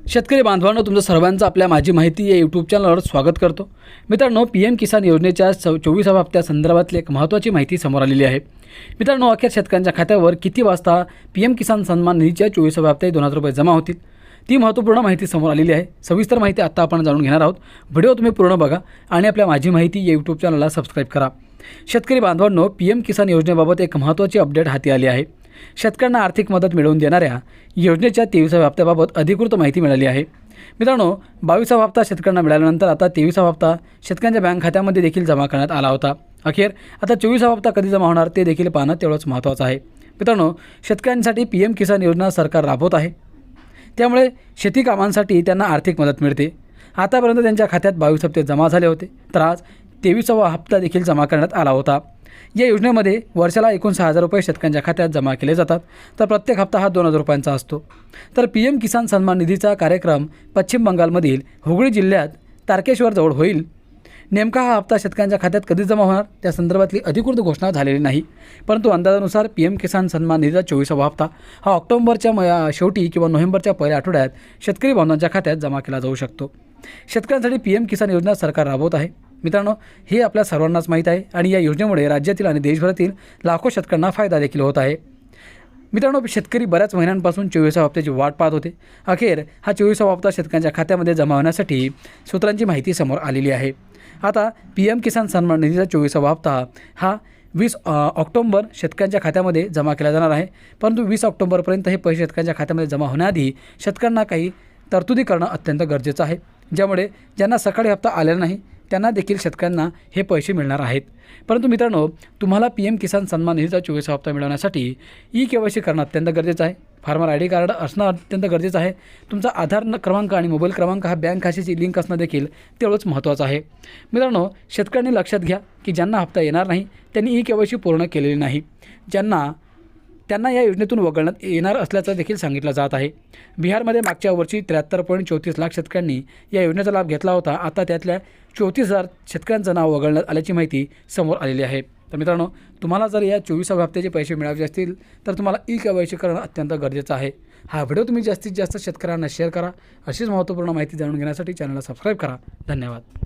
शेतकरी बांधवांनो, तुमचं सर्वांचं आपल्या माझी माहिती या यूट्यूब चॅनलवर स्वागत करतो। मित्रांनो, PM किसान योजनेच्या 24व्या हप्त्यासंदर्भातली एक महत्त्वाची माहिती समोर आलेली आहे। मित्रांनो, अखेर शेतकऱ्यांच्या खात्यावर किती वाजता PM किसान सन्मान निधीच्या 24व्या हप्त्यात 2000 रुपये जमा होतील, ती महत्त्वपूर्ण माहिती समोर आलेली आहे। सविस्तर माहिती आता आपण जाणून घेणार आहोत। व्हिडिओ तुम्ही पूर्ण बघा आणि आपल्या माझी माहिती या यूट्यूब चॅनलला सबस्क्राइब करा। शेतकरी बांधवांनो, PM किसान योजनेबाबत एक महत्त्वाची अपडेट हाती आली आहे। शेतकऱ्यांना आर्थिक मदत मिळवून देणाऱ्या योजनेच्या 23व्या हप्त्याबाबत अधिकृत माहिती मिळाली आहे। मित्रांनो, 22वा हप्ता शेतकऱ्यांना मिळाल्यानंतर आता 23वा हप्ता शेतकऱ्यांच्या बँक खात्यामध्ये देखील जमा करण्यात आला होता। अखेर आता 24वा हप्ता कधी जमा होणार ते देखील पाहणं तेवढंच महत्त्वाचं आहे। मित्रांनो, शेतकऱ्यांसाठी PM किसान योजना सरकार राबवत आहे, त्यामुळे शेती कामांसाठी त्यांना आर्थिक मदत मिळते। आतापर्यंत त्यांच्या खात्यात 22 हप्ते जमा झाले होते, तर आज 23वा हप्ता देखील जमा करण्यात आला होता। या योजनेमध्ये वर्षाला एकूण 6000 रुपये शेतकऱ्यांच्या खात्यात जमा केले जातात, तर प्रत्येक हप्ता हा 2000 रुपयांचा असतो। तर PM किसान सन्मान निधीचा कार्यक्रम पश्चिम बंगालमधील हुगळी जिल्ह्यात तारकेश्वर जवळ होईल। नेमका हा हप्ता शेतकऱ्यांच्या खात्यात कधी जमा होणार त्या संदर्भातली अधिकृत घोषणा झालेली नाही, परंतु अंदाजानुसार PM किसान सन्मान निधीचा 24वा हप्ता हा ऑक्टोबरच्या शेवटी किंवा नोव्हेंबरच्या पहिल्या आठवड्यात शेतकरी बांधवांच्या खात्यात जमा केला जाऊ शकतो। शेतकऱ्यांसाठी PM किसान योजना सरकार राबवत आहे। मित्रांनो, हे आपल्या सर्वांनाच माहीत आहे आणि या योजनेमुळे राज्यातील आणि देशभरातील लाखो शेतकऱ्यांना फायदा देखील होत आहे। मित्रांनो, शेतकरी बऱ्याच महिन्यांपासून 24व्या हप्त्याची वाट पाहत होते। अखेर हा 24वा हप्ता शेतकऱ्यांच्या खात्यामध्ये जमा होण्यासाठी सूत्रांची माहिती समोर आलेली आहे। आता PM किसान सन्मान निधीचा 24वा हप्ता हा 20 ऑक्टोबर शेतकऱ्यांच्या खात्यामध्ये जमा केला जाणार आहे, परंतु 20 ऑक्टोबरपर्यंत हे पैसे शेतकऱ्यांच्या खात्यामध्ये जमा होण्याआधी शेतकऱ्यांना काही तरतुदी करणं अत्यंत गरजेचं आहे, ज्यामुळे ज्यांना सकाळी हप्ता आलेला नाही त्यांना देखील शेतकऱ्यांना हे पैसे मिळणार आहेत। परंतु मित्रांनो, तुम्हाला PM किसान सन्मान निधीचा 24वा हप्ता मिळवण्यासाठी KYC करणं अत्यंत गरजेचं आहे। फार्मर ID कार्ड असणं अत्यंत गरजेचं आहे। तुमचा आधार क्रमांक आणि मोबाईल क्रमांक हा बँक खात्याची लिंक असणं देखील तेवढंच महत्त्वाचं आहे। मित्रांनो, शेतकऱ्यांनी लक्षात घ्या की ज्यांना हप्ता येणार नाही त्यांनी KYC पूर्ण केलेली नाही, त्यांना या योजनेतून वगळण्यात येणार असल्याचं देखील सांगितलं जात आहे। बिहारमध्ये मागच्या वर्षी 73.34 लाख शेतकऱ्यांनी या योजनेचा लाभ घेतला होता। आता त्यातल्या 34,000 शेतकऱ्यांचं नाव वगळण्यात आल्याची माहिती समोर आलेली आहे। तर मित्रांनो, तुम्हाला जर या 24व्या हप्त्याचे पैसे मिळायचे असतील तर तुम्हाला KYC करणं अत्यंत गरजेचं आहे। हा व्हिडिओ तुम्ही जास्तीत जास्त शेतकऱ्यांना शेअर करा। अशीच महत्त्वपूर्ण माहिती जाणून घेण्यासाठी चॅनलला सबस्क्राईब करा। धन्यवाद।